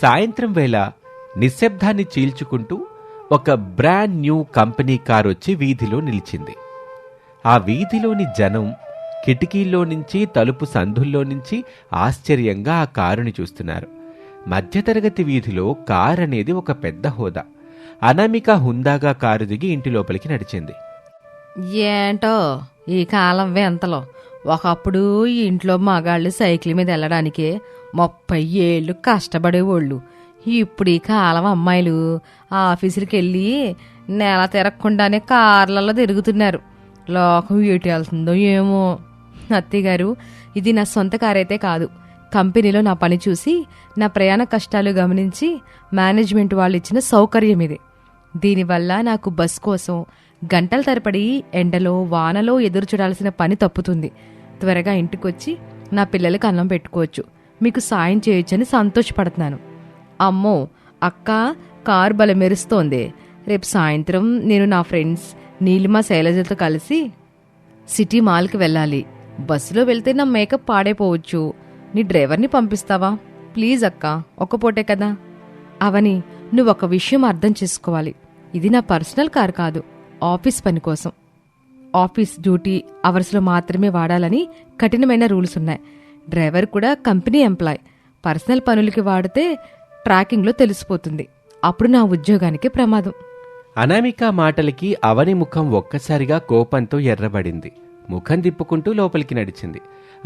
సాయంత్రం వేళ నిశ్శబ్దాన్ని చీల్చుకుంటూ ఒక బ్రాండ్ న్యూ కంపెనీ కార్ వచ్చి వీధిలో నిలిచింది. ఆ వీధిలోని జనం కిటికీల్లో నుంచి, తలుపు సందుల్లో నుంచి ఆశ్చర్యంగా ఆ కారుని చూస్తున్నారు. మధ్యతరగతి వీధిలో కార్ అనేది ఒక పెద్ద హోదా. అనామిక హుందాగా కారు దిగి ఇంటి లోపలికి నడిచింది. ఏంటో ఈ కాలం వెంతలో ఒకప్పుడు ఈ ఇంట్లో మగాళ్ళు సైకిల్ మీద వెళ్ళడానికి 30 ఏళ్ళు కష్టపడేవాళ్ళు. ఇప్పుడు ఈ కాలం అమ్మాయిలు ఆఫీసులకి వెళ్ళి నెల తిరగకుండానే కార్లలో తిరుగుతున్నారు. లోకం ఏటి వెళ్తుందో ఏమో. అత్తయ్యగారు, ఇది నా సొంత కారైతే కాదు. కంపెనీలో నా పని చూసి నా ప్రయాణ కష్టాలు గమనించి మేనేజ్మెంట్ వాళ్ళు ఇచ్చిన సౌకర్యం ఇది. దీనివల్ల నాకు బస్ కోసం గంటల తరబడి ఎండలో వానలో ఎదురు చూడాల్సిన పని తప్పుతుంది. త్వరగా ఇంటికొచ్చి నా పిల్లలకి అన్నం పెట్టుకోవచ్చు, మీకు సాయం చేయొచ్చని సంతోషపడుతున్నాను. అమ్మో అక్క, కారు బల మెరుస్తోంది. రేపు సాయంత్రం నేను నా ఫ్రెండ్స్ నీలిమా శైలజలతో కలిసి సిటీ మాల్కి వెళ్ళాలి. బస్సులో వెళ్తే నా మేకప్ పాడైపోవచ్చు. నీ డ్రైవర్ని పంపిస్తావా ప్లీజ్ అక్క, ఒక పూటే కదా. అవని, నువ్వు ఒక విషయం అర్థం చేసుకోవాలి. ఇది నా పర్సనల్ కార్ కాదు, ఆఫీస్ పని కోసం. ఆఫీస్ డ్యూటీ అవర్స్లో మాత్రమే వాడాలని కఠినమైన రూల్స్ ఉన్నాయి. డ్రైవర్ కూడా కంపెనీ ఎంప్లాయ్. పర్సనల్ పనులకి వాడితే ట్రాకింగ్లో తెలిసిపోతుంది. అప్పుడు నా ఉద్యోగానికి ప్రమాదం. అనామిక మాటలకి అవని ముఖం ఒక్కసారిగా కోపంతో ఎర్రబడింది. ముఖం తిప్పుకుంటూ లోపలికి నడిచింది.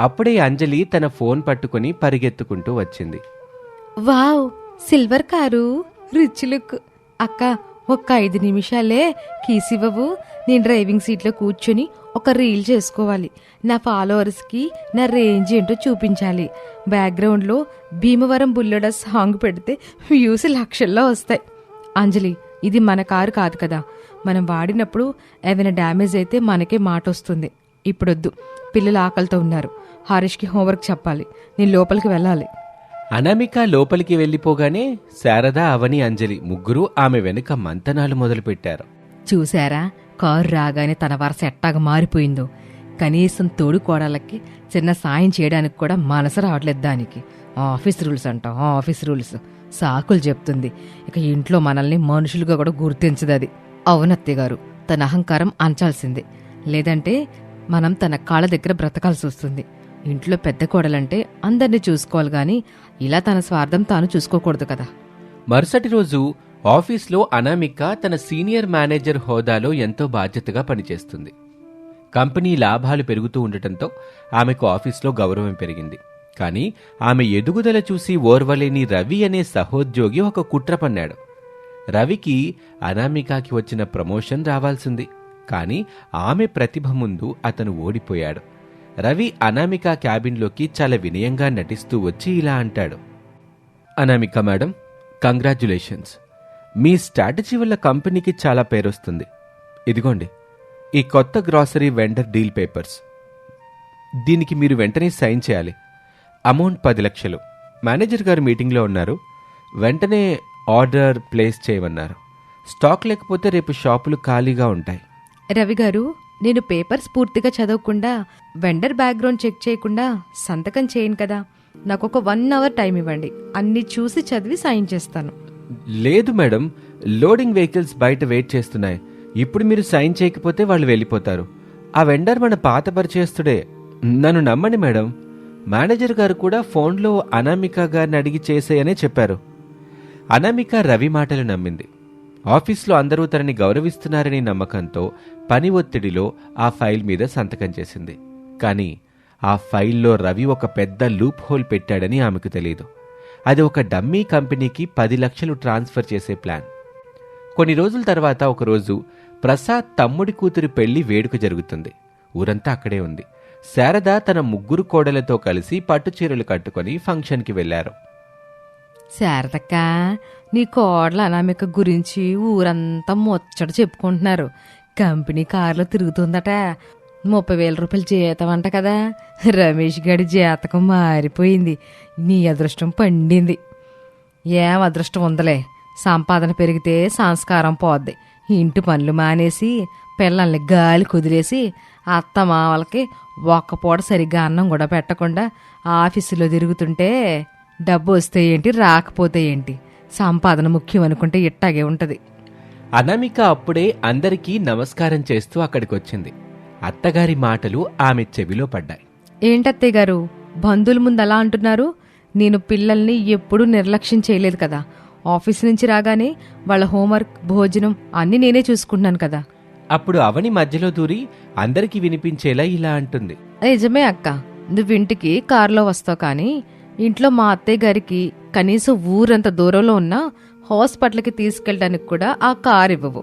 అప్పుడే అంజలి తన ఫోన్ పట్టుకుని పరిగెత్తుకుంటూ వచ్చింది. Wow, silver car, rich look. అక్క, ఒక్క 5 నిమిషాలే కీసివ్వవు? నేను డ్రైవింగ్ సీట్లో కూర్చొని ఒక రీల్ చేసుకోవాలి. నా ఫాలోవర్స్కి నా రేంజ్ ఏంటో చూపించాలి. బ్యాక్గ్రౌండ్లో భీమవరం బుల్లెడ సాంగ్ పెడితే వ్యూస్ లక్షల్లో వస్తాయి. అంజలి, ఇది మన కారు కాదు కదా. మనం వాడినప్పుడు ఏమైనా డ్యామేజ్ అయితే మనకే మాట వస్తుంది. ఇప్పుడొద్దు, పిల్లలు ఆకలితో ఉన్నారు. హరీష్కి హోంవర్క్ చెప్పాలి. నేను లోపలికి వెళ్ళాలి. అనామిక లోపలికి వెళ్ళిపోగానే శారద, అవని, అంజలి ముగ్గురు ఆమె వెనుక మంతనాలు మొదలుపెట్టారు. చూశారా, కారు రాగానే తన వరస ఎట్టాగా మారిపోయిందో. కనీసం తోడు కోడలకి చిన్న సాయం చేయడానికి కూడా మనసు రావట్లేదు దానికి. ఆఫీస్ రూల్స్ అంటాం, ఆఫీస్ రూల్స్ సాకులు చెప్తుంది. ఇక ఇంట్లో మనల్ని మనుషులుగా కూడా గుర్తించదు అది. అవునత్తయ్య గారు, తన అహంకారం అంచాల్సిందే. లేదంటే మనం తన కాళ్ళ దగ్గర బ్రతకాల్సి వస్తుంది. ఇంట్లో పెద్ద కోడలంటే అందరినీ చూసుకోవాలి గాని ఇలా తన స్వార్థం తాను చూసుకోకూడదు కదా. మరుసటి రోజు ఆఫీస్లో అనామిక తన సీనియర్ మేనేజర్ హోదాలో ఎంతో బాధ్యతగా పనిచేస్తుంది. కంపెనీ లాభాలు పెరుగుతూ ఉండటంతో ఆమెకు ఆఫీస్లో గౌరవం పెరిగింది. కానీ ఆమె ఎదుగుదల చూసి ఓర్వలేని రవి అనే సహోద్యోగి ఒక కుట్ర పన్నాడు. రవికి అనామికకి వచ్చిన ప్రమోషన్ రావాల్సింది. కానీ ఆమె ప్రతిభ ముందు అతను ఓడిపోయాడు. రవి అనామిక క్యాబిన్లోకి చాలా వినయంగా నటిస్తూ వచ్చి ఇలా అంటాడు. Anamika madam, congratulations. మీ స్ట్రాటజీ వల్ల కంపెనీకి చాలా పేరొస్తుంది. ఇదిగోండి ఈ కొత్త గ్రాసరీ వెండర్ డీల్ పేపర్స్. దీనికి మీరు వెంటనే సైన్ చేయాలి. అమౌంట్ 10 లక్షలు. మేనేజర్ గారు మీటింగ్లో ఉన్నారు. వెంటనే ఆర్డర్ ప్లేస్ చేయమన్నారు. స్టాక్ లేకపోతే రేపు షాపులు ఖాళీగా ఉంటాయి. రవి గారు, నేను పేపర్స్ పూర్తిగా చదవకుండా, వెండర్ బ్యాక్గ్రౌండ్ చెక్ చేయకుండా సంతకం చేయను కదా. నాకు ఒక 1 అవర్ టైం ఇవ్వండి. అన్ని చూసి చదివి సైన్ చేస్తాను. లేదు మేడం, లోడింగ్ వెహికల్స్ బయట వెయిట్ చేస్తున్నాయి. ఇప్పుడు మీరు సైన్ చేయకపోతే వాళ్ళు వెళ్ళిపోతారు. ఆ వెండర్ మన పాత పరిచయస్తుడే. నన్ను నమ్మండి మేడం. మేనేజర్ గారు కూడా ఫోన్లో అనామిక గారిని అడిగి చేసేయనే చెప్పారు. అనామిక రవి మాటలు నమ్మింది. ఆఫీస్లో అందరూ తనని గౌరవిస్తున్నారని నమ్మకంతో పని ఒత్తిడిలో ఆ ఫైల్ మీద సంతకం చేసింది. కానీ ఆ ఫైల్లో రవి ఒక పెద్ద లూప్ హోల్ పెట్టాడని ఆమెకు తెలియదు. అది ఒక డమ్మీ కంపెనీకి 10 లక్షలు ట్రాన్స్ఫర్ చేసే ప్లాన్. కొన్ని రోజుల తర్వాత ఒకరోజు ప్రసాద్ తమ్ముడి కూతురి పెళ్లి వేడుక జరుగుతుంది. ఊరంతా అక్కడే ఉంది. శారద తన 3 కోడలతో కలిసి పట్టుచీరలు కట్టుకుని ఫంక్షన్కి వెళ్లారు. శారదక్క, నీ కోడల అనామిక గురించి ఊరంతా ముచ్చట చెప్పుకుంటున్నారు. కంపెనీ కారులో తిరుగుతుందట. 30,000 రూపాయలు జీతం అంట కదా. రమేష్ గడి జాతకం మారిపోయింది. నీ అదృష్టం పండింది. ఏం అదృష్టం ఉందలే. సంపాదన పెరిగితే సంస్కారం పోద్ది. ఇంటి పనులు మానేసి పిల్లల్ని గాలి కుదిలేసి అత్త మావలకి ఒక్క పూట సరిగ్గా అన్నం కూడా పెట్టకుండా ఆఫీసులో తిరుగుతుంటే డబ్బు వస్తే ఏంటి, రాకపోతే ఏంటి, సంపాదన ముఖ్యం అనుకుంటే ఇట్టాగే ఉంటది. అనామిక అప్పుడే అందరికీ నమస్కారం చేస్తూ అక్కడికొచ్చింది. అత్తగారి మాటలు ఆమె చెవిలో పడ్డాయి. ఏంటత్తయ్య గారు, బంధువుల ముందు అలా అంటున్నారు? నేను పిల్లల్ని ఎప్పుడూ నిర్లక్ష్యం చేయలేదు కదా. ఆఫీస్ నుంచి రాగానే వాళ్ళ హోంవర్క్, భోజనం అన్నీ నేనే చూసుకుంటున్నాను కదా. అప్పుడు అవని మధ్యలో దూరి అందరికీ వినిపించేలా ఇలా అంటుంది. నిజమే అక్క, నువ్వు ఇంటికి కారులో వస్తావు, కానీ ఇంట్లో మా అత్తయ్య గారికి కనీసం ఊరంత దూరంలో ఉన్న హాస్పిటల్కి తీసుకెళ్ళడానికి కూడా ఆ కారు ఇవ్వవు.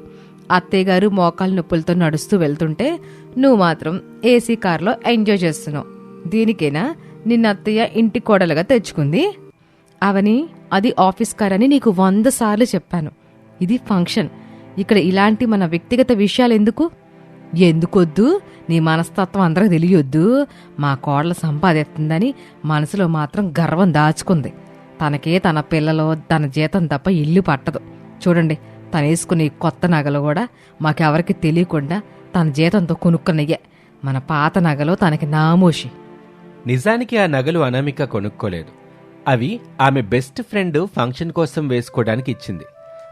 అత్తయ్య గారు మోకాలు నొప్పులతో నడుస్తూ వెళ్తుంటే నువ్వు మాత్రం ఏసీ కారులో ఎంజాయ్ చేస్తున్నావు. దీనికేనా నిన్న అత్తయ్య ఇంటి కోడలుగా తెచ్చుకుంది? అవని, అది ఆఫీస్ కార్ అని నీకు 100 సార్లు చెప్పాను. ఇది ఫంక్షన్. ఇక్కడ ఇలాంటి మన వ్యక్తిగత విషయాలు ఎందుకొద్దు? నీ మనస్తత్వం అందరికి తెలియొద్దు. మా కోడలు సంపాదిస్తుందని మనసులో మాత్రం గర్వం దాచుకుంది. తనకే తన పిల్లలో తన జీతం తప్ప ఇల్లు పట్టదు. చూడండి, తను వేసుకునే కొత్త నగలు కూడా మాకెవరికి తెలియకుండా తన జీతంతో కొనుక్కున్నయ్యే. మన పాత నగలు తనకి నామోషి. నిజానికి ఆ నగలు అనామిక కొనుక్కోలేదు. అవి ఆమె బెస్ట్ ఫ్రెండ్ ఫంక్షన్ కోసం వేసుకోవడానికి ఇచ్చింది.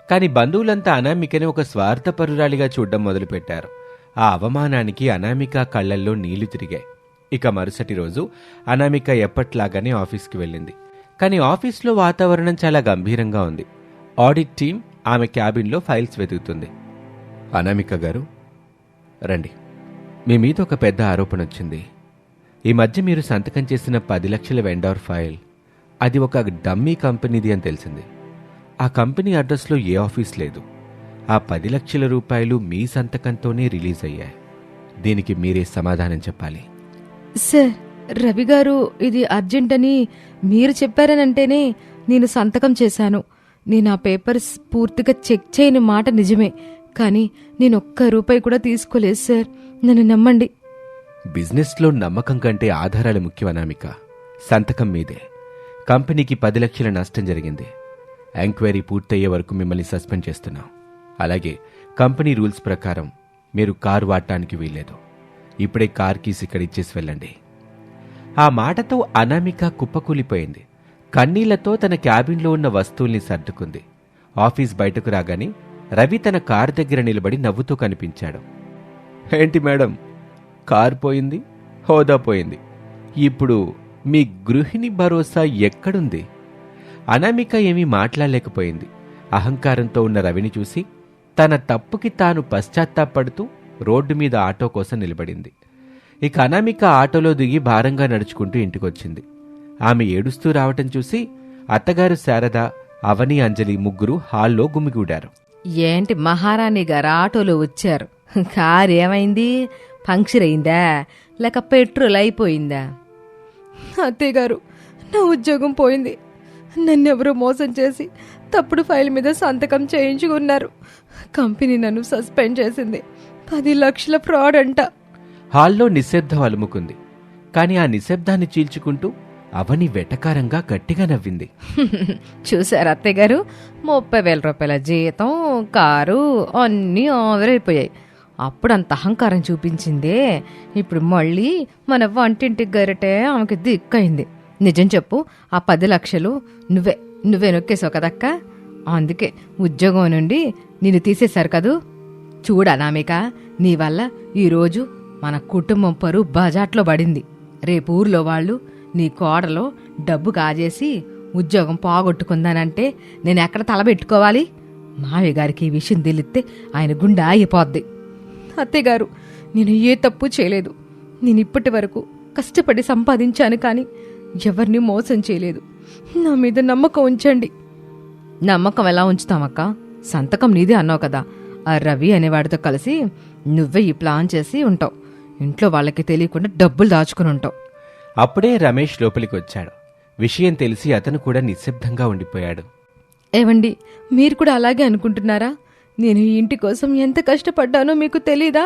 కాని బంధువులంతా అనామికని ఒక స్వార్థపరురాలిగా చూడ్డం మొదలుపెట్టారు. ఆ అవమానానికి అనామిక కళ్లల్లో నీళ్లు తిరిగాయి. ఇక మరుసటి రోజు అనామిక ఎప్పట్లాగానే ఆఫీస్కి వెళ్ళింది. కాని ఆఫీస్లో వాతావరణం చాలా గంభీరంగా ఉంది. ఆడిట్ టీం ఆమె క్యాబిన్లో ఫైల్స్ వెతుకుతుంది. అనామిక గారు, రండి. మీ మీద ఒక పెద్ద ఆరోపణ వచ్చింది. ఈ మధ్య మీరు సంతకం చేసిన 10 లక్షల వెండర్ ఫైల్, అది ఒక డమ్మీ కంపెనీది అని తెలిసింది. ఆ కంపెనీ అడ్రస్లో ఏ ఆఫీస్ లేదు. ఆ 10 లక్షల రూపాయలు మీ సంతకంతోనే రిలీజ్ అయ్యాయి. దీనికి మీరే సమాధానం చెప్పాలి. సార్, రవి గారు ఇది అర్జెంట్ అని మీరు చెప్పారనంటేనే నేను సంతకం చేశాను. నేను ఆ పేపర్స్ పూర్తిగా చెక్ చేయని మాట నిజమే, కానీ నేను ₹1 కూడా తీసుకోలేదు సార్. నన్ను నమ్మండి. బిజినెస్లో నమ్మకం కంటే ఆధారాలు ముఖ్యం అనామిక. సంతకం మీదే. కంపెనీకి 10 లక్షల నష్టం జరిగింది. ఎంక్వైరీ పూర్తయ్యే వరకు మిమ్మల్ని సస్పెండ్ చేస్తున్నాం. అలాగే కంపెనీ రూల్స్ ప్రకారం మీరు కారు వాడటానికి వీల్లేదు. ఇప్పుడే కార్ కీస్ ఇక్కడ ఇచ్చేసి వెళ్ళండి. ఆ మాటతో అనామిక కుప్పకూలిపోయింది. కన్నీళ్లతో తన క్యాబిన్లో ఉన్న వస్తువుల్ని సర్దుకుంది. ఆఫీస్ బయటకు రాగానే రవి తన కారు దగ్గర నిలబడి నవ్వుతూ కనిపించాడు. ఏంటి మేడం, కారు పోయింది, హోదా పోయింది, ఇప్పుడు మీ గృహిణి భరోసా ఎక్కడుంది? అనామిక ఏమీ మాట్లాడలేకపోయింది. అహంకారంతో ఉన్న రవిని చూసి తన తప్పుకి తాను పశ్చాత్తాపడుతూ రోడ్డు మీద ఆటో కోసం నిలబడింది. ఇక అనామిక ఆటోలో దిగి భారంగా నడుచుకుంటూ ఇంటికొచ్చింది. ఆమె ఏడుస్తూ రావటం చూసి అత్తగారు శారద, అవని, అంజలి ముగ్గురు హాల్లో గుమిగూడారు. ఏంటి మహారాణి గారు ఆటోలో వచ్చారు? కారు ఏమైంది? పంక్చర్ అయిందా, లేక పెట్రోల్ అయిపోయిందా? అత్తయ్య గారు, నా ఉద్యోగం పోయింది. నన్నెవరో మోసం చేసి తప్పుడు ఫైల్ మీద సంతకం చేయించుకున్నారు. కంపెనీ నన్ను సస్పెండ్ చేసింది. 10 లక్షల ఫ్రాడ్ అంట. హాల్లో నిశ్శబ్దం అలుముకుంది. కాని ఆ నిశ్శబ్దాన్ని చీల్చుకుంటూ అవని వెటకారంగా గట్టిగా నవ్వింది. చూశారు అత్తయ్య గారు, 30,000 రూపాయల జీతం, కారు అన్నీ ఆవిరైపోయాయి. అప్పుడు అంత అహంకారం చూపించిందే, ఇప్పుడు మళ్ళీ మన వంటింటి గరిటే ఆమెకి దిక్కయింది. నిజం చెప్పు, ఆ 10 లక్షలు నువ్వే నొక్కేసావు కదక్క. అందుకే ఉద్యోగం నుండి నిన్ను తీసేశారు కదూ. చూడనామిక, నీ వల్ల ఈరోజు మన కుటుంబం పరువు బజాట్లో పడింది. రేపు ఊర్లో వాళ్ళు నీ కోడలో డబ్బు కాజేసి ఉద్యోగం పోగొట్టుకుందానంటే నేనెక్కడ తలబెట్టుకోవాలి? మావయ్య గారికి ఈ విషయం తెలిస్తే ఆయన గుండె ఆగిపోద్ది. అత్తయ్య గారు, నేను ఏ తప్పు చేయలేదు. నేను ఇప్పటి వరకు కష్టపడి సంపాదించాను, కానీ ఎవరిని మోసం చేయలేదు. నా మీద నమ్మకం ఉంచండి. నమ్మకం ఎలా ఉంచుతామక్క? సంతకం నీదే అన్నావు కదా. ఆ రవి అనేవాడితో కలిసి నువ్వే ఈ ప్లాన్ చేసి ఉంటావు. ఇంట్లో వాళ్ళకి తెలియకుండా డబ్బులు దాచుకుని ఉంటావు. అప్పుడే రమేష్ లోపలికి వచ్చాడు. విషయం తెలిసి అతను కూడా నిశ్శబ్దంగా ఉండిపోయాడు. ఏవండి, మీరు కూడా అలాగే అనుకుంటున్నారా? నేను ఈ ఇంటి కోసం ఎంత కష్టపడ్డానో మీకు తెలీదా?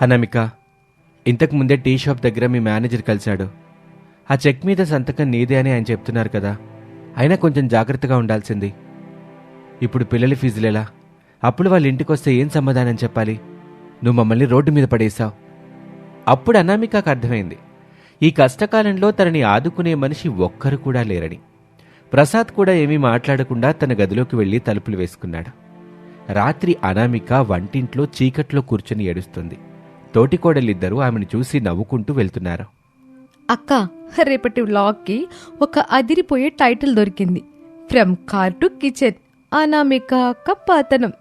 అనామిక, ఇంతకు ముందే టీ షాప్ దగ్గర మీ మేనేజర్ కలిశాడు. ఆ చెక్ మీద సంతకం నీదే అని ఆయన చెప్తున్నారు కదా. అయినా కొంచెం జాగ్రత్తగా ఉండాల్సింది. ఇప్పుడు పిల్లల ఫీజులేలా? అప్పుడు వాళ్ళ ఇంటికొస్తే ఏం సమాధానం చెప్పాలి? నువ్వు మమ్మల్ని రోడ్డు మీద పడేశావు. అప్పుడు అనామికకు అర్థమైంది, ఈ కష్టకాలంలో తనని ఆదుకునే మనిషి ఒక్కరు కూడా లేరని. ప్రసాద్ కూడా ఏమీ మాట్లాడకుండా తన గదిలోకి వెళ్లి తలుపులు వేసుకున్నాడు. రాత్రి అనామిక వంటింట్లో చీకట్లో కూర్చుని ఏడుస్తుంది. తోటికోడలిద్దరూ ఆమెను చూసి నవ్వుకుంటూ వెళ్తున్నారు. అక్క, రేపటి వ్లాగ్కి ఒక అదిరిపోయే టైటిల్ దొరికింది. From car to kitchen, Anamika అక్క పతనం.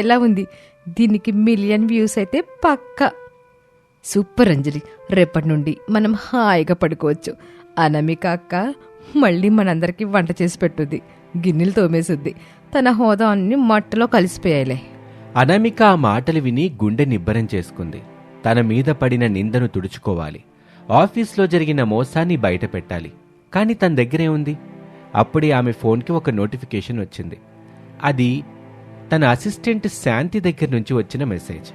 ఎలా ఉంది? దీనికి 1,000,000 వ్యూస్ అయితే పక్కా. సూపర్ అంజలి, రేపటి నుండి మనం హాయిగా పడుకోవచ్చు. అనామిక అక్క మళ్ళీ మనందరికీ వంట చేసి పెట్టుద్ది, గిన్నెలు తోమేసుద్ది. తన హోదా అన్ని మట్టలో కలిసిపోయాయిలే. అనామిక ఆ మాటలు విని గుండె నిబ్బరం చేసుకుంది. తన మీద పడిన నిందను తుడుచుకోవాలి, ఆఫీస్లో జరిగిన మోసాన్ని బయట పెట్టాలి. కాని తన దగ్గరే ఉంది. అప్పుడే ఆమె ఫోన్కి ఒక నోటిఫికేషన్ వచ్చింది. అది తన అసిస్టెంట్ శాంతి దగ్గర నుంచి వచ్చిన మెసేజ్.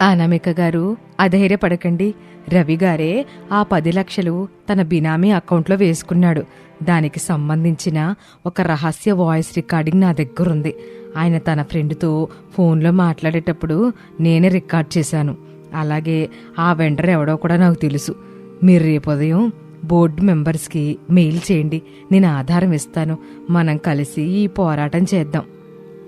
అనామిక గారు, అధైర్యపడకండి. రవి గారే ఆ 10 లక్షలు తన బినామీ అకౌంట్లో వేసుకున్నాడు. దానికి సంబంధించిన ఒక రహస్య వాయిస్ రికార్డింగ్ నా దగ్గరుంది. ఆయన తన ఫ్రెండ్తో ఫోన్లో మాట్లాడేటప్పుడు నేనే రికార్డ్ చేశాను. అలాగే ఆ వెండర్ ఎవడో కూడా నాకు తెలుసు. మీరు రేపు ఉదయం బోర్డు మెంబర్స్కి మెయిల్ చేయండి, నేను ఆధారం ఇస్తాను. మనం కలిసి ఈ పోరాటం చేద్దాం.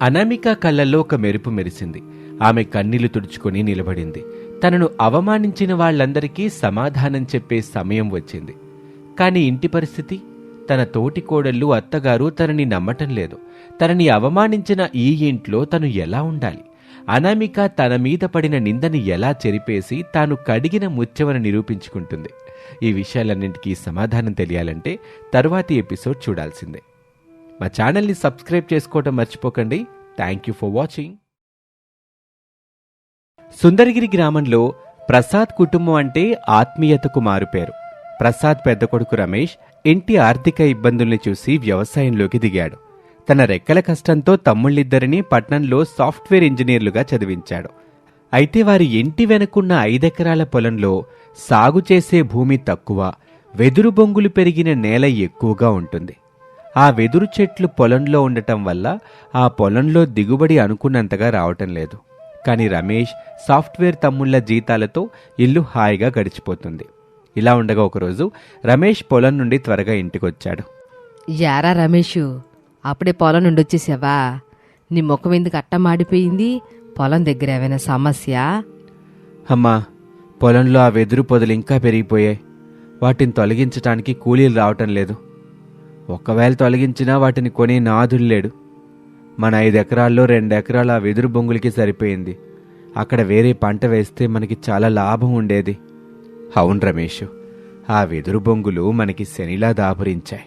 అనామిక కళ్ళల్లో ఒక మెరుపు మెరిసింది. ఆమె కన్నీళ్లు తుడుచుకొని నిలబడింది. తనను అవమానించిన వాళ్లందరికీ సమాధానం చెప్పే సమయం వచ్చింది. కాని ఇంటి పరిస్థితి? తన తోటి కోడళ్ళు అత్తగారు తనని నమ్మటం లేదు. తనని అవమానించిన ఈ ఇంట్లో తను ఎలా ఉండాలి? అనామిక తన మీద పడిన నిందని ఎలా చెరిపేసి తాను కడిగిన ముత్యమని నిరూపించుకుంటుంది? ఈ విషయాలన్నింటికీ సమాధానం తెలియాలంటే తరువాతి ఎపిసోడ్ చూడాల్సిందే. మా ఛానల్ని సబ్స్క్రైబ్ చేసుకోవటం మర్చిపోకండి. Thank you for watching. Sundaragiri గ్రామంలో ప్రసాద్ కుటుంబం అంటే ఆత్మీయతకు మారుపేరు. ప్రసాద్ పెద్ద కొడుకు రమేష్ ఇంటి ఆర్థిక ఇబ్బందుల్ని చూసి వ్యవసాయంలోకి దిగాడు. తన రెక్కల కష్టంతో తమ్ముళ్ళిద్దరినీ పట్నంలో సాఫ్ట్వేర్ ఇంజనీర్లుగా చదివించాడు. అయితే వారి ఇంటి వెనుకున్న 5 ఎకరాల పొలంలో సాగు చేసే భూమి తక్కువ, వెదురు బొంగులు పెరిగిన నేల ఎక్కువగా ఉంటుంది. ఆ వెదురు చెట్లు పొలంలో ఉండటం వల్ల ఆ పొలంలో దిగుబడి అనుకున్నంతగా రావటం లేదు. కాని రమేష్ సాఫ్ట్వేర్ తమ్ముళ్ల జీతాలతో ఇల్లు హాయిగా గడిచిపోతుంది. ఇలా ఉండగా ఒకరోజు రమేష్ పొలం నుండి త్వరగా ఇంటికొచ్చాడు. యారా రమేషు, అప్పుడే పొలం నుండి వచ్చేసావా? నీ ముఖం ఎందుకు అట్ట మాడిపోయింది? పొలం దగ్గర ఏమైనా సమస్య? అమ్మా, పొలంలో ఆ వెదురు పొదలు ఇంకా పెరిగిపోయాయి. వాటిని తొలగించటానికి కూలీలు రావటం లేదు. ఒకవేళ తొలగించినా వాటిని కొనే నాదులు లేడు. మన 5 ఎకరాల్లో 2 ఎకరాల ఆ వెదురు బొంగులకి సరిపోయింది. అక్కడ వేరే పంట వేస్తే మనకి చాలా లాభం ఉండేది. అవును రమేష్, ఆ వెదురు బొంగులు మనకి శనిలా దాపురించాయి.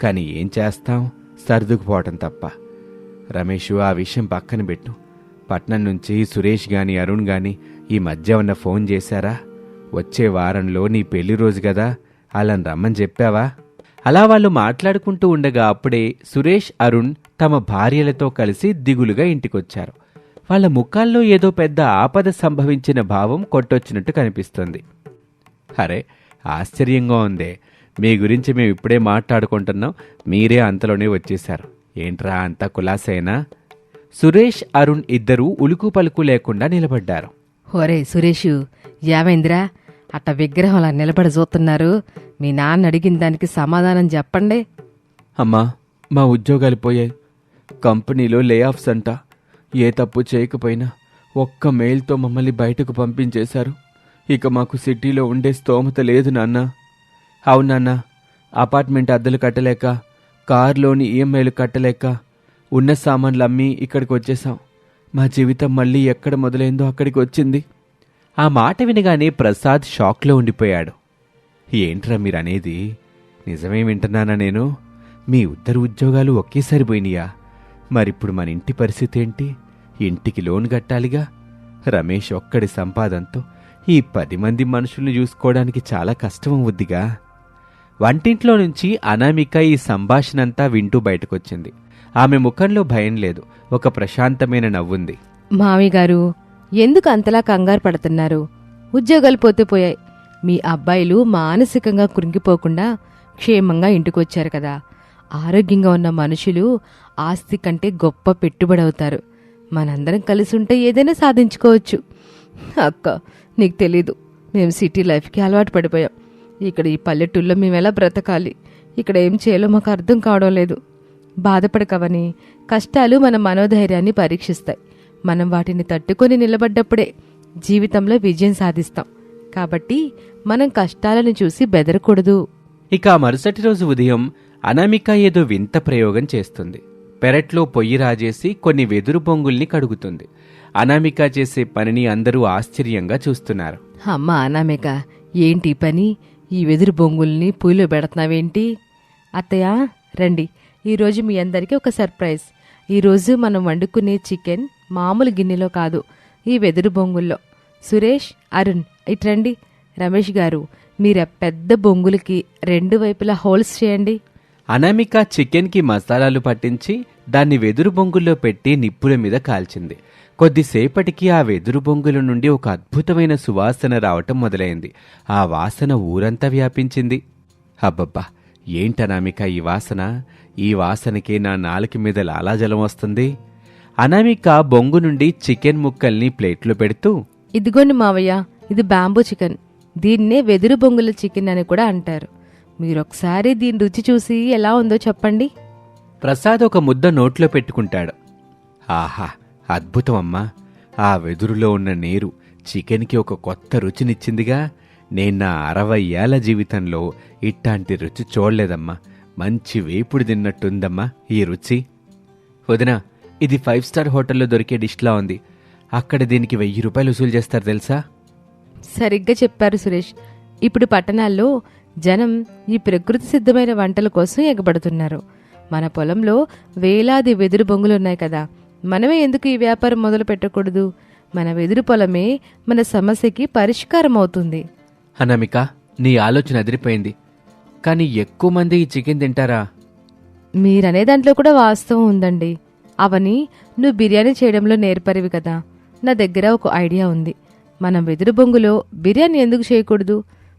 కాని ఏం చేస్తాం, సర్దుకుపోవటం తప్ప. రమేష్, ఆ విషయం పక్కన పెట్టు. పట్నం నుంచి సురేష్ గాని అరుణ్ గాని ఈ మధ్య ఉన్న ఫోన్ చేశారా? వచ్చే వారంలో నీ పెళ్లి రోజు కదా, అలాని రమ్మని చెప్పావా? అలా వాళ్ళు మాట్లాడుకుంటూ ఉండగా అప్పుడే సురేష్, అరుణ్ తమ భార్యలతో కలిసి దిగులుగా ఇంటికొచ్చారు. వాళ్ళ ముఖాల్లో ఏదో పెద్ద ఆపద సంభవించిన భావం కొట్టొచ్చినట్టు కనిపిస్తుంది. అరే, ఆశ్చర్యంగా ఉందే. మీ గురించి మేము ఇప్పుడే మాట్లాడుకుంటున్నాం, మీరే అంతలోనే వచ్చేశారు. ఏంట్రా అంతా కులాసేనా? సురేష్, అరుణ్ ఇద్దరూ ఉలుకు పలుకు లేకుండా నిలబడ్డారు. ఒరే సురేషు, ఏమైందిరా అట్ట విగ్రహంలా నిలబడి చూస్తున్నారు? మీ నాన్న అడిగిన దానికి సమాధానం చెప్పండి. అమ్మా, మా ఉద్యోగాలు పోయాయి. కంపెనీలో లే ఆఫ్స్ అంట. ఏ తప్పు చేయకపోయినా ఒక్క మెయిల్తో మమ్మల్ని బయటకు పంపించేశారు. ఇక మాకు సిటీలో ఉండే స్తోమత లేదు నాన్న. అవును నాన్న, అపార్ట్మెంట్ అద్దెలు కట్టలేక, కారులోని ఈఎంఐలు కట్టలేక ఉన్న సామాన్లు అమ్మి ఇక్కడికి వచ్చేసాం. మా జీవితం మళ్ళీ ఎక్కడ మొదలైందో అక్కడికి వచ్చింది. ఆ మాట వినగానే ప్రసాద్ షాక్లో ఉండిపోయాడు. ఏంట్రా మీరనేది? నిజమే వింటున్నానా నేను? మీ ఇద్దరు ఉద్యోగాలు ఒకేసారి పోయినాయా? మరిప్పుడు మన ఇంటి పరిస్థితి ఏంటి? ఇంటికి లోన్ కట్టాలిగా. రమేష్ ఒక్కడి సంపాదనతో ఈ 10 మంది మనుషుల్ని చూసుకోవడానికి చాలా కష్టం అవుద్దిగా. వంటింట్లో నుంచి అనామిక ఈ సంభాషణంతా వింటూ బయటకొచ్చింది. ఆమె ముఖంలో భయం లేదు, ఒక ప్రశాంతమైన నవ్వుంది. మామయ్య గారు, ఎందుకు అంతలా కంగారు పడుతున్నారు? ఉద్యోగాలు పోతే పోయాయి. మీ అబ్బాయిలు మానసికంగా కృంగిపోకుండా క్షేమంగా ఇంటికొచ్చారు కదా. ఆరోగ్యంగా ఉన్న మనుషులు ఆస్తి కంటే గొప్ప పెట్టుబడి అవుతారు. మనందరం కలిసి ఉంటే ఏదైనా సాధించుకోవచ్చు. అక్క, నీకు తెలీదు, మేము సిటీ లైఫ్కి అలవాటు పడిపోయాం. ఇక్కడ ఈ పల్లెటూళ్ళలో మేము ఎలా బ్రతకాలి? ఇక్కడ ఏం చేయాలో మాకు అర్థం కావడం లేదు. బాధపడకవని, కష్టాలు మన మనోధైర్యాన్ని పరీక్షిస్తాయి. మనం వాటిని తట్టుకొని నిలబడ్డప్పుడే జీవితంలో విజయం సాధిస్తాం. కాబట్టి మనం కష్టాలను చూసి బెదరకూడదు. ఇక ఆ మరుసటి రోజు ఉదయం అనామిక ఏదో వింత ప్రయోగం చేస్తుంది. పెరట్లో పొయ్యి రాజేసి కొన్ని వెదురు బొంగుల్ని కడుగుతుంది. అనామిక చేసే పనిని అందరూ ఆశ్చర్యంగా చూస్తున్నారు. అమ్మ అనామిక, ఏంటి పని? ఈ వెదురు బొంగుల్ని పొయ్యిలో పెడుతున్నావేంటి? అత్తయ్య రండి, ఈరోజు మీ అందరికీ ఒక సర్ప్రైజ్. ఈరోజు మనం వండుకునే చికెన్ మామూలు గిన్నెలో కాదు, ఈ వెదురు బొంగుల్లో. సురేష్, అరుణ్ ఇట్రండి. రమేష్ గారు, మీరు పెద్ద బొంగులకి 2 వైపులా హోల్స్ చేయండి. అనామిక చికెన్కి మసాలాలు పట్టించి దాన్ని వెదురు బొంగుల్లో పెట్టి నిప్పుల మీద కాల్చింది. కొద్దిసేపటికి ఆ వెదురు బొంగుల నుండి ఒక అద్భుతమైన సువాసన రావటం మొదలైంది. ఆ వాసన ఊరంతా వ్యాపించింది. అబ్బబ్బా, ఏంటనామిక ఈ వాసన? ఈ వాసనకే నా నాలుక మీద లాలాజలం వస్తుంది. అనామిక బొంగు నుండి చికెన్ ముక్కల్ని ప్లేట్లో పెడుతూ, ఇదిగోండి మావయ్య, ఇది బ్యాంబూ చికెన్. దీన్నే వెదురు బొంగుల చికెన్ అని కూడా అంటారు. మీరొకసారి దీని రుచి చూసి ఎలా ఉందో చెప్పండి. ప్రసాద్ ఒక ముద్ద నోట్లో పెట్టుకుంటాడు. ఆహా, అద్భుతం అమ్మా! ఆ వెదురులో ఉన్న నీరు చికెన్కి ఒక కొత్త రుచినిచ్చిందిగా. నేను నా 60 ఏళ్ల జీవితంలో ఇట్లాంటి రుచి చూడలేదమ్మా. మంచి వేపుడు తిన్నట్టుందమ్మా ఈ రుచి. వదినా, ఇది 5 స్టార్ హోటల్లో దొరికే డిష్లా ఉంది. అక్కడ దీనికి 1000 రూపాయలు వసూలు చేస్తారు తెలుసా? సరిగ్గా చెప్పారు సురేష్. ఇప్పుడు పట్టణాల్లో జనం ఈ ప్రకృతి సిద్ధమైన వంటల కోసం ఎగబడుతున్నారు. మన పొలంలో వేలాది వెదురు బొంగులున్నాయి కదా, మనమే ఎందుకు ఈ వ్యాపారం మొదలు పెట్టకూడదు? మన వెదురు పొలమే మన సమస్యకి పరిష్కారం అవుతుంది. అనామిక, నీ ఆలోచన అదిరిపోయింది. కానీ ఎక్కువ మంది ఈ చికెన్ తింటారా? మీరనే దాంట్లో కూడా వాస్తవం ఉందండి. అవని, నువ్వు బిర్యానీ చేయడంలో నేర్పరివి కదా. నా దగ్గర ఒక ఐడియా ఉంది. మనం వెదురు బొంగులో బిర్యానీ ఎందుకు చేయకూడదు?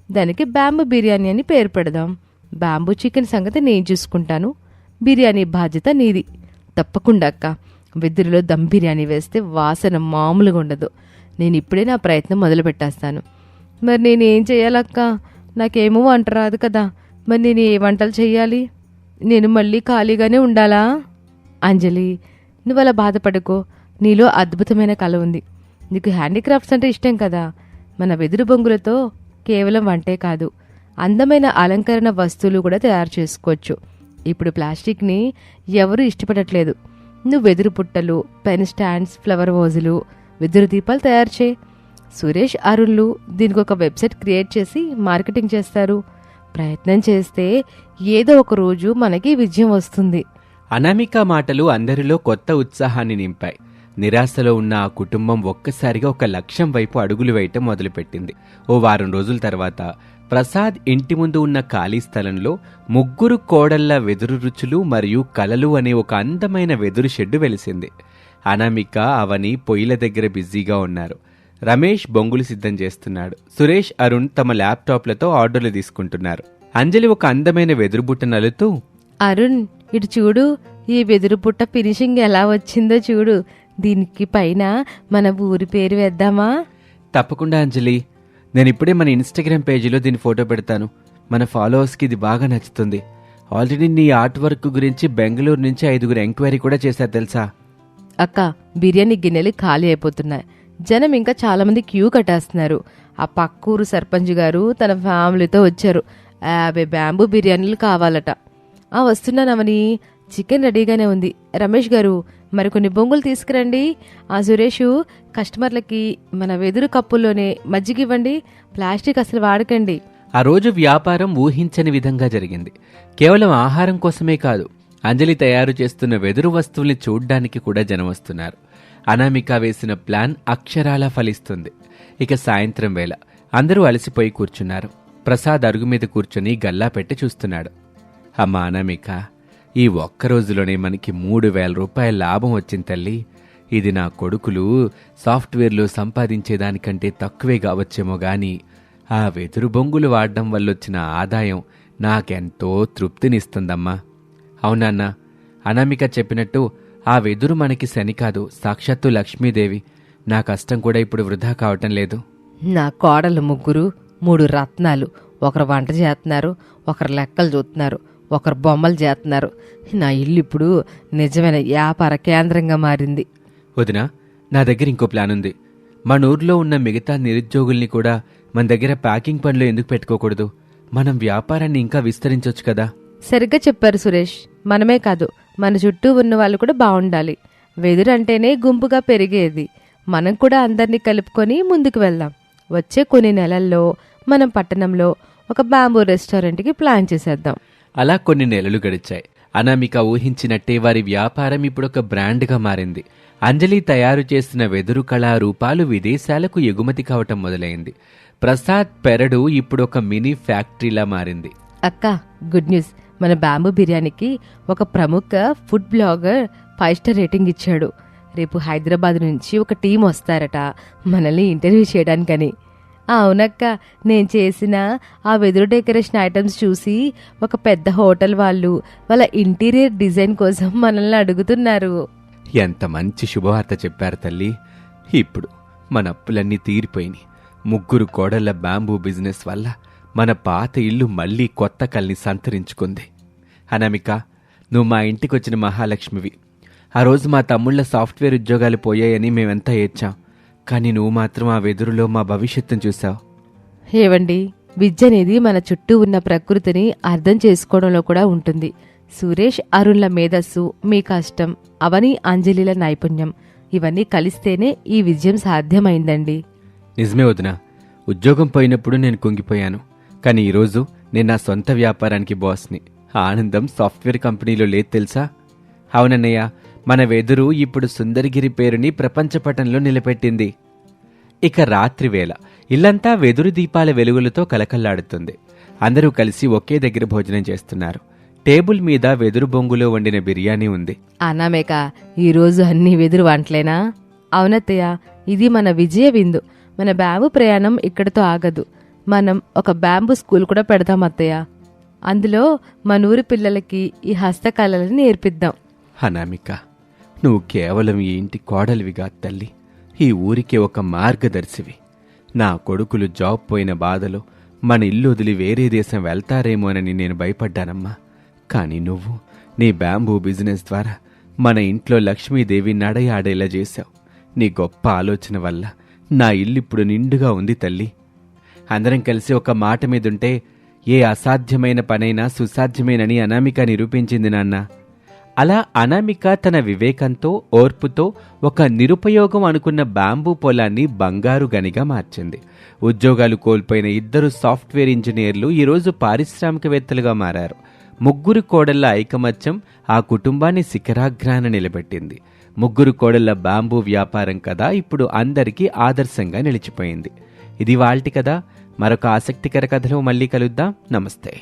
దానికి బ్యాంబూ బిర్యానీ అని పేరు పెడదాం. బ్యాంబూ చికెన్ సంగతి నేను చూసుకుంటాను. బిర్యానీ బాధ్యత నీది. తప్పకుండా అక్క. వెదురులో దమ్ బిర్యానీ వేస్తే వాసన మామూలుగా ఉండదు. నేను ఇప్పుడే నా ప్రయత్నం మొదలు పెట్టేస్తాను. మరి నేనేం చేయాలక్క? నాకేమో వంట రాదు కదా. మరి నేను ఏ వంటలు చెయ్యాలి? నేను మళ్ళీ ఖాళీగానే ఉండాలా? అంజలి, నువ్వు అలా బాధపడుకో. నీలో అద్భుతమైన కళ ఉంది. నీకు హ్యాండీక్రాఫ్ట్స్ అంటే ఇష్టం కదా. మన వెదురు బొంగులతో కేవలం వంటే కాదు, అందమైన అలంకరణ వస్తువులు కూడా తయారు చేసుకోవచ్చు. ఇప్పుడు ప్లాస్టిక్ని ఎవరూ ఇష్టపడట్లేదు. నువ్వు వెదురు పుట్టలు, పెన్ స్టాండ్స్, ఫ్లవర్ వాజులు, వెదురు దీపాలు తయారు చేయి. సురేష్, అరుణ్లు దీనికి ఒక వెబ్సైట్ క్రియేట్ చేసి మార్కెటింగ్ చేస్తారు. ప్రయత్నం చేస్తే ఏదో ఒక రోజు మనకి విజయం వస్తుంది. అనామిక మాటలు అందరిలో కొత్త ఉత్సాహాన్ని నింపాయి. నిరాశలో ఉన్న ఆ కుటుంబం ఒక్కసారిగా ఒక లక్ష్యం వైపు అడుగులు వేయటం మొదలుపెట్టింది. ఓ వారం రోజుల తర్వాత ప్రసాద్ ఇంటి ముందు ఉన్న ఖాళీ స్థలంలో 3 కోడళ్ల వెదురు రుచులు మరియు కలలు అనే ఒక అందమైన వెదురు షెడ్డు వెలిసింది. అనామిక, అవని పొయ్యిల దగ్గర బిజీగా ఉన్నారు. రమేష్ బొంగులు సిద్ధం చేస్తున్నాడు. సురేష్, అరుణ్ తమ ల్యాప్టాప్లతో ఆర్డర్లు తీసుకుంటున్నారు. అంజలి ఒక అందమైన వెదురు బుట్ట నలుతూ, అరుణ్ ఇటు చూడు, ఈ వెదురు బుట్ట ఫినిషింగ్ ఎలా వచ్చిందో చూడు. దీనికి పైన మన ఊరి పేరు వేద్దామా? తప్పకుండా అంజలి, నేను ఇప్పుడే మన ఇన్స్టాగ్రామ్ పేజీలో దీని ఫోటో పెడతాను. మన ఫాలోవర్స్కి ఇది బాగా నచ్చుతుంది. ఆల్రెడీ నీ ఆర్ట్ వర్క్ గురించి బెంగళూరు నుంచి 5 ఎంక్వైరీ కూడా చేశారు తెలుసా? అక్క, బిర్యానీ గిన్నెలు ఖాళీ అయిపోతున్నాయి. జనం ఇంకా చాలా మంది క్యూ కట్టేస్తున్నారు. ఆ పక్కూరు సర్పంచ్ గారు తన ఫ్యామిలీతో వచ్చారు. 50 బ్యాంబూ బిర్యానీలు కావాలట. వస్తున్నానవని. చికెన్ రెడీగానే ఉంది. రమేష్ గారు, మరికొన్ని బొంగులు తీసుకురండి. ఆ సురేషు, కస్టమర్లకి మన వెదురు కప్పుల్లోనే మజ్జిగివ్వండి. ప్లాస్టిక్ అసలు వాడకండి. ఆ రోజు వ్యాపారం ఊహించని విధంగా జరిగింది. కేవలం ఆహారం కోసమే కాదు, అంజలి తయారు చేస్తున్న వెదురు వస్తువుల్ని చూడ్డానికి కూడా జనం వస్తున్నారు. అనామిక వేసిన ప్లాన్ అక్షరాలా ఫలిస్తుంది. ఇక సాయంత్రం వేళ అందరూ అలసిపోయి కూర్చున్నారు. ప్రసాద్ అరుగు మీద కూర్చొని గల్లా పెట్టి చూస్తున్నాడు. అమ్మా అనామిక, ఈ ఒక్క రోజులోనే మనకి 3000 రూపాయల లాభం వచ్చింది తల్లి. ఇది నా కొడుకులు సాఫ్ట్వేర్లో సంపాదించేదానికంటే తక్కువే కావచ్చేమో గాని ఆ వెదురు బొంగులు వాడడం వల్లొచ్చిన ఆదాయం నాకెంతో తృప్తినిస్తుందమ్మా. అవునన్నా, అనామిక చెప్పినట్టు ఆ వెదురు మనకి శని కాదు, సాక్షాత్తు లక్ష్మీదేవి. నా కష్టం కూడా ఇప్పుడు వృధా కావటం లేదు. నా కోడలు 3 రత్నాలు. ఒకరు వంట చేస్తున్నారు, ఒకరు లెక్కలు చూస్తున్నారు, ఒకరు బొమ్మలు చేస్తున్నారు. నా ఇల్లు ఇప్పుడు నిజమైన వ్యాపార కేంద్రంగా మారింది. వదినా, నా దగ్గర ఇంకో ప్లాన్ ఉంది. మన ఊర్లో ఉన్న మిగతా నిరుద్యోగుల్ని కూడా మన దగ్గర ప్యాకింగ్ పనిలో ఎందుకు పెట్టుకోకూడదు? మనం వ్యాపారాన్ని ఇంకా విస్తరించవచ్చు కదా. సరిగ్గా చెప్పారు సురేష్. మనమే కాదు, మన చుట్టూ ఉన్న వాళ్ళు కూడా బాగుండాలి. వెదురంటేనే గుంపుగా పెరిగేది. మనం కూడా అందరినీ కలుపుకొని ముందుకు వెళ్దాం. వచ్చే కొన్ని నెలల్లో మనం పట్టణంలో ఒక బ్యాంబూ రెస్టారెంట్కి ప్లాన్ చేసేద్దాం. అలా కొన్ని నెలలు గడిచాయి. అనామిక ఊహించినట్టే వారి వ్యాపారం ఇప్పుడు ఒక బ్రాండ్గా మారింది. అంజలి తయారు చేసిన వెదురు కళారూపాలు విదేశాలకు ఎగుమతి కావటం మొదలైంది. ప్రసాద్ పెరడు ఇప్పుడు ఒక మినీ ఫ్యాక్టరీలా మారింది. అక్క, గుడ్ న్యూస్. మన బ్యాంబూ బిర్యానీకి ఒక ప్రముఖ ఫుడ్ బ్లాగర్ 5 స్టార్ రేటింగ్ ఇచ్చాడు. రేపు హైదరాబాద్ నుంచి ఒక టీం వస్తారట మనల్ని ఇంటర్వ్యూ చేయడానికని. అవునక్క, నేను చేసిన ఆ వెదురు డెకరేషన్ ఐటమ్స్ చూసి ఒక పెద్ద హోటల్ వాళ్ళు వాళ్ళ ఇంటీరియర్ డిజైన్ కోసం మనల్ని అడుగుతున్నారు. ఎంత మంచి శుభవార్త చెప్పారు తల్లి. ఇప్పుడు మన అప్పులన్నీ తీరిపోయినాయి. 3 కోడళ్ల బ్యాంబూ బిజినెస్ వల్ల మన పాత ఇల్లు మళ్లీ కొత్త కల్ని సంతరించుకుంది. అనామిక, నువ్వు మా ఇంటికొచ్చిన మహాలక్ష్మివి. ఆ రోజు మా తమ్ముళ్ల సాఫ్ట్వేర్ ఉద్యోగాలు పోయాయని మేమెంతా ఏడ్చాం. కానీ నువ్వు మాత్రం ఆ వెదురులో మా భవిష్యత్తును చూసావు. ఏవండి, విద్య అనేది మన చుట్టూ ఉన్న ప్రకృతిని అర్థం చేసుకోవడంలో కూడా ఉంటుంది. సురేష్, అరుణ్ల మేధస్సు, మీ కష్టం, అవని, అంజలిల నైపుణ్యం, ఇవన్నీ కలిస్తేనే ఈ విజయం సాధ్యమైందండి. నిజమే వదినా. ఉద్యోగం పోయినప్పుడు నేను కుంగిపోయాను. కానీ ఈరోజు నేను నా సొంత వ్యాపారానికి బాస్ని. ఆనందం సాఫ్ట్వేర్ కంపెనీలో లేదు తెలుసా? అవునన్నయ్య, మన వెదురు ఇప్పుడు సుందరగిరి పేరుని ప్రపంచపటంలో నిలబెట్టింది. ఇక రాత్రివేళ ఇల్లంతా వెదురు దీపాల వెలుగులతో కలకల్లాడుతుంది. అందరూ కలిసి ఒకే దగ్గర భోజనం చేస్తున్నారు. టేబుల్ మీద వెదురు బొంగులో వండిన బిర్యానీ ఉంది. అనామేక, ఈరోజు అన్ని వెదురు వంటలేనా? అవునత్తయ్య, ఇది మన విజయ విందు. మన బ్యాంబూ ప్రయాణం ఇక్కడితో ఆగదు. మనం ఒక బ్యాంబూ స్కూల్ కూడా పెడదాం అత్తయ్య. అందులో మన ఊరి పిల్లలకి ఈ హస్తకళలను నేర్పిద్దాం. అనామిక, నువ్వు కేవలం ఈ ఇంటి కోడలివిగా తల్లి, ఈ ఊరికే ఒక మార్గదర్శివి. నా కొడుకులు జాబ్ పోయిన బాధలో మన ఇల్లు వదిలి వేరే దేశం వెళ్తారేమోనని నేను భయపడ్డానమ్మా. కానీ నువ్వు నీ బ్యాంబూ బిజినెస్ ద్వారా మన ఇంట్లో లక్ష్మీదేవి నడయాడేలా చేశావు. నీ గొప్ప ఆలోచన వల్ల నా ఇల్లు ఇప్పుడు నిండుగా ఉంది తల్లి. అందరం కలిసి ఒక మాట మీదుంటే ఏ అసాధ్యమైన పనైనా సుసాధ్యమేనని అనామిక నిరూపించింది నాన్న. అలా అనామిక తన వివేకంతో, ఓర్పుతో ఒక నిరుపయోగం అనుకున్న బ్యాంబూ పొలాన్ని బంగారు గనిగా మార్చింది. ఉద్యోగాలు కోల్పోయిన 2 సాఫ్ట్వేర్ ఇంజనీర్లు ఈరోజు పారిశ్రామికవేత్తలుగా మారారు. 3 కోడళ్ల ఐకమత్యం ఆ కుటుంబాన్ని శిఖరాగ్రాన నిలబెట్టింది. 3 కోడళ్ల బ్యాంబూ వ్యాపారం కదా ఇప్పుడు అందరికీ ఆదర్శంగా నిలిచిపోయింది. ఇది వాల్టి కథ. మరొక ఆసక్తికర కథలో మళ్ళీ కలుద్దాం. నమస్తే.